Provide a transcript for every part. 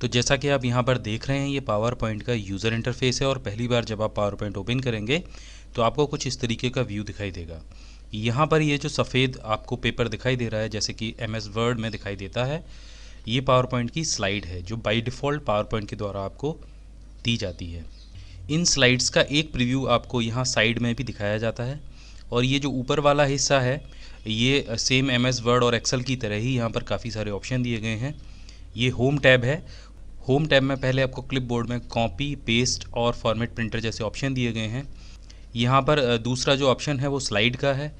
तो जैसा कि आप यहाँ पर देख रहे हैं, ये पावर पॉइंट का यूज़र इंटरफेस है और पहली बार जब आप पावर पॉइंट ओपन करेंगे तो आपको कुछ इस तरीके का व्यू दिखाई देगा। यहाँ पर ये जो सफ़ेद आपको पेपर दिखाई दे रहा है, जैसे कि MS वर्ड में दिखाई देता है, ये पावर पॉइंट की स्लाइड है जो बाय डिफ़ॉल्ट पावर पॉइंट के द्वारा आपको दी जाती है। इन स्लाइड्स का एक प्रीव्यू आपको यहाँ साइड में भी दिखाया जाता है और ये जो ऊपर वाला हिस्सा है ये सेम MS वर्ड और एक्सेल की तरह ही यहाँ पर काफ़ी सारे ऑप्शन दिए गए हैं। ये होम टैब है। होम टैब में पहले आपको क्लिपबोर्ड में कॉपी, पेस्ट और फॉर्मेट प्रिंटर जैसे ऑप्शन दिए गए हैं। यहाँ पर दूसरा जो ऑप्शन है वो स्लाइड का है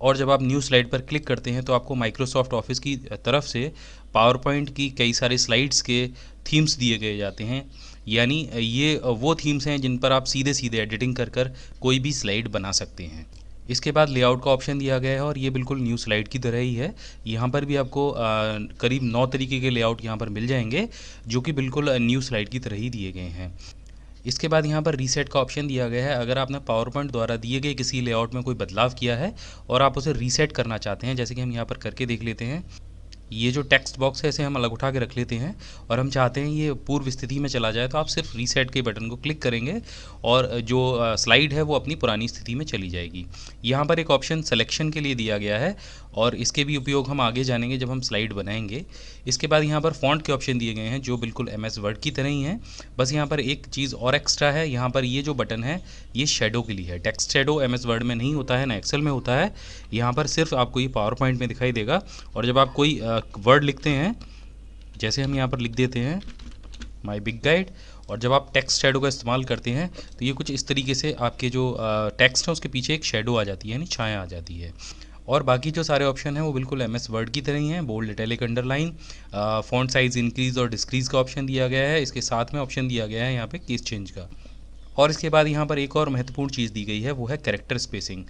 और जब आप न्यू स्लाइड पर क्लिक करते हैं तो आपको माइक्रोसॉफ्ट ऑफिस की तरफ से पावर पॉइंट की कई सारे स्लाइड्स के थीम्स दिए गए जाते हैं। यानी ये वो थीम्स हैं जिन पर आप सीधे सीधे एडिटिंग कर कोई भी स्लाइड बना सकते हैं। इसके बाद लेआउट का ऑप्शन दिया गया है और ये बिल्कुल न्यू स्लाइड की तरह ही है। यहाँ पर भी आपको करीब 9 तरीके के लेआउट यहाँ पर मिल जाएंगे जो कि बिल्कुल न्यू स्लाइड की तरह ही दिए गए हैं। इसके बाद यहाँ पर रीसेट का ऑप्शन दिया गया है। अगर आपने पावर पॉइंट द्वारा दिए गए किसी लेआउट में कोई बदलाव किया है और आप उसे रीसेट करना चाहते हैं, जैसे कि हम यहाँ पर करके देख लेते हैं। ये जो टेक्स्ट बॉक्स है इसे हम अलग उठा के रख लेते हैं और हम चाहते हैं ये पूर्व स्थिति में चला जाए, तो आप सिर्फ रीसेट के बटन को क्लिक करेंगे और जो स्लाइड है वो अपनी पुरानी स्थिति में चली जाएगी। यहाँ पर एक ऑप्शन सिलेक्शन के लिए दिया गया है और इसके भी उपयोग हम आगे जानेंगे जब हम स्लाइड बनाएंगे। इसके बाद यहाँ पर फ़ॉन्ट के ऑप्शन दिए गए हैं जो बिल्कुल MS वर्ड की तरह ही हैं। बस यहाँ पर एक चीज़ और एक्स्ट्रा है, यहाँ पर ये जो बटन है ये शेडो के लिए है। टेक्स्ट शेडो MS वर्ड में नहीं होता है, ना एक्सेल में होता है। यहाँ पर सिर्फ आपको ये पावर पॉइंट में दिखाई देगा और जब आप कोई वर्ड लिखते हैं, जैसे हम यहाँ पर लिख देते हैं माई बिग गाइड, और जब आप टेक्स्ट शेडो का इस्तेमाल करते हैं तो ये कुछ इस तरीके से आपके जो टेक्स्ट है उसके पीछे एक शेडो आ जाती है, यानी छाया आ जाती है। और बाकी जो सारे ऑप्शन हैं वो बिल्कुल MS वर्ड की तरह ही हैं। Bold, italic, underline, font size increase और डिक्रीज़ का ऑप्शन दिया गया है। इसके साथ में ऑप्शन दिया गया है यहाँ पे केस चेंज का। और इसके बाद यहाँ पर एक और महत्वपूर्ण चीज़ दी गई है, वो है कैरेक्टर स्पेसिंग।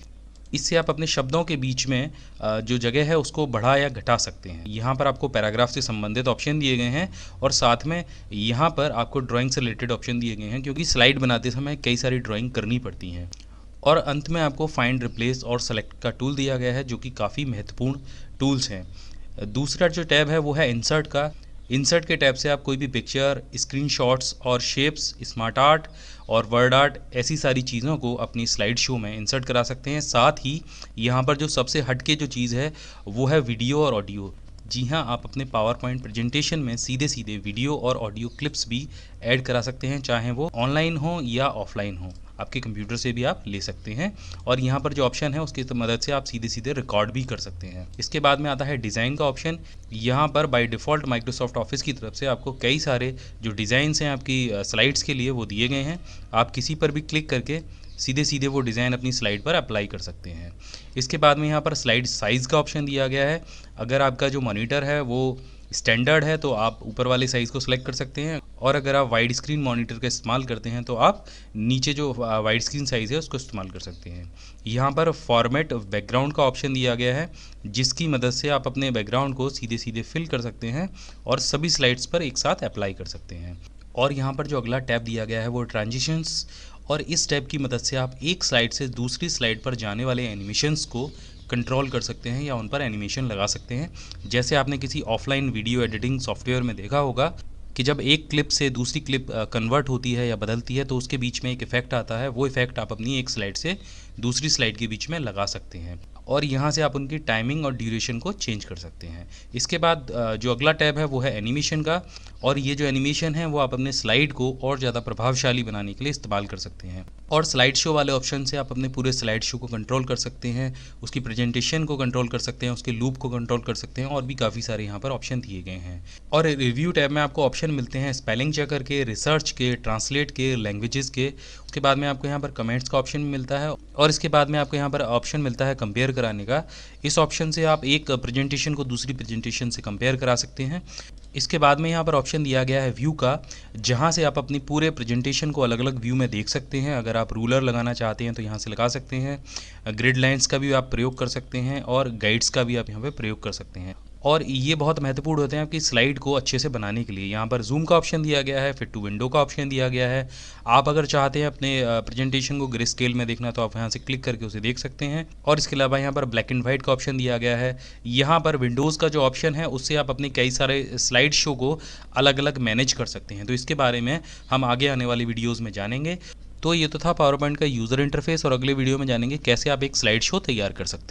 इससे आप अपने शब्दों के बीच में जो जगह है उसको बढ़ा या घटा सकते हैं। यहाँ पर आपको पैराग्राफ से संबंधित ऑप्शन दिए गए हैं और साथ में यहाँ पर आपको ड्राइंग से रिलेटेड ऑप्शन दिए गए हैं, क्योंकि स्लाइड बनाते समय कई सारी ड्राइंग करनी पड़ती हैं। और अंत में आपको फाइंड, रिप्लेस और सेलेक्ट का टूल दिया गया है जो कि काफ़ी महत्वपूर्ण टूल्स हैं। दूसरा जो टैब है वो है इंसर्ट का। इंसर्ट के टैब से आप कोई भी पिक्चर, स्क्रीनशॉट्स और शेप्स, स्मार्ट आर्ट और वर्ड आर्ट, ऐसी सारी चीज़ों को अपनी स्लाइड शो में इंसर्ट करा सकते हैं। साथ ही यहाँ पर जो सबसे हटके जो चीज़ है वो है वीडियो और ऑडियो। जी हाँ, आप अपने पावर पॉइंट प्रेजेंटेशन में सीधे सीधे वीडियो और ऑडियो क्लिप्स भी ऐड करा सकते हैं, चाहे वो ऑनलाइन हो या ऑफलाइन हो। आपके कंप्यूटर से भी आप ले सकते हैं और यहाँ पर जो ऑप्शन है उसकी मदद से आप सीधे सीधे रिकॉर्ड भी कर सकते हैं। इसके बाद में आता है डिज़ाइन का ऑप्शन। यहाँ पर बाय डिफ़ॉल्ट माइक्रोसॉफ्ट ऑफिस की तरफ से आपको कई सारे जो डिज़ाइंस हैं आपकी स्लाइड्स के लिए वो दिए गए हैं। आप किसी पर भी क्लिक करके सीधे सीधे वो डिज़ाइन अपनी स्लाइड पर अप्लाई कर सकते हैं। इसके बाद में यहाँ पर स्लाइड साइज़ का ऑप्शन दिया गया है। अगर आपका जो मॉनिटर है वो स्टैंडर्ड है तो आप ऊपर वाले साइज़ को सिलेक्ट कर सकते हैं, और अगर आप वाइड स्क्रीन मॉनिटर का इस्तेमाल करते हैं तो आप नीचे जो वाइड स्क्रीन साइज़ है उसको इस्तेमाल कर सकते हैं। यहाँ पर फॉर्मेट बैकग्राउंड का ऑप्शन दिया गया है जिसकी मदद से आप अपने बैकग्राउंड को सीधे सीधे फिल कर सकते हैं और सभी स्लाइड्स पर एक साथ अप्लाई कर सकते हैं। और यहाँ पर जो अगला टैब दिया गया है वो ट्रांजिशंस, और इस टैब की मदद से आप एक स्लाइड से दूसरी स्लाइड पर जाने वाले एनिमेशंस को कंट्रोल कर सकते हैं या उन पर एनिमेशन लगा सकते हैं। जैसे आपने किसी ऑफलाइन वीडियो एडिटिंग सॉफ्टवेयर में देखा होगा कि जब एक क्लिप से दूसरी क्लिप कन्वर्ट होती है या बदलती है तो उसके बीच में एक इफ़ेक्ट आता है। वो इफ़ेक्ट आप अपनी एक स्लाइड से दूसरी स्लाइड के बीच में लगा सकते हैं और यहाँ से आप उनकी टाइमिंग और ड्यूरेशन को चेंज कर सकते हैं। इसके बाद जो अगला टैब है वो है एनिमेशन का, और ये जो एनिमेशन है वो आप अपने स्लाइड को और ज़्यादा प्रभावशाली बनाने के लिए इस्तेमाल कर सकते हैं। और स्लाइड शो वाले ऑप्शन से आप अपने पूरे स्लाइड शो को कंट्रोल कर सकते हैं, उसकी प्रेजेंटेशन को कंट्रोल कर सकते हैं, उसके लूप को कंट्रोल कर सकते हैं, और भी काफ़ी सारे यहाँ पर ऑप्शन दिए गए हैं। और रिव्यू टैब में आपको ऑप्शन मिलते हैं स्पेलिंग चेकर के, रिसर्च के, ट्रांसलेट के, लैंग्वेजेस के। उसके बाद में आपको यहाँ पर कमेंट्स का ऑप्शन मिलता है और इसके बाद में आपको यहाँ पर ऑप्शन मिलता है कंपेयर कराने का। इस ऑप्शन से आप एक प्रेजेंटेशन को दूसरी प्रेजेंटेशन से कंपेयर करा सकते हैं। इसके बाद में यहाँ पर ऑप्शन दिया गया है व्यू का, जहाँ से आप अपनी पूरे प्रेजेंटेशन को अलग अलग व्यू में देख सकते हैं। अगर आप रूलर लगाना चाहते हैं तो यहाँ से लगा सकते हैं, ग्रिड लाइंस का भी आप प्रयोग कर सकते हैं और गाइड्स का भी आप यहाँ पे प्रयोग कर सकते हैं। और ये बहुत महत्वपूर्ण होते हैं आपकी स्लाइड को अच्छे से बनाने के लिए। यहाँ पर जूम का ऑप्शन दिया गया है, फिट टू विंडो का ऑप्शन दिया गया है। आप अगर चाहते हैं अपने प्रेजेंटेशन को ग्रे स्केल में देखना तो आप यहाँ से क्लिक करके उसे देख सकते हैं। और इसके अलावा यहाँ पर ब्लैक एंड वाइट का ऑप्शन दिया गया है। यहाँ पर विंडोज़ का जो ऑप्शन है उससे आप अपने कई सारे स्लाइड शो को अलग अलग मैनेज कर सकते हैं। तो इसके बारे में हम आगे आने वाली वीडियोज़ में जानेंगे। तो ये तो था पावर पॉइंट का यूज़र इंटरफेस, और अगले वीडियो में जानेंगे कैसे आप एक स्लाइड शो तैयार कर सकते हैं।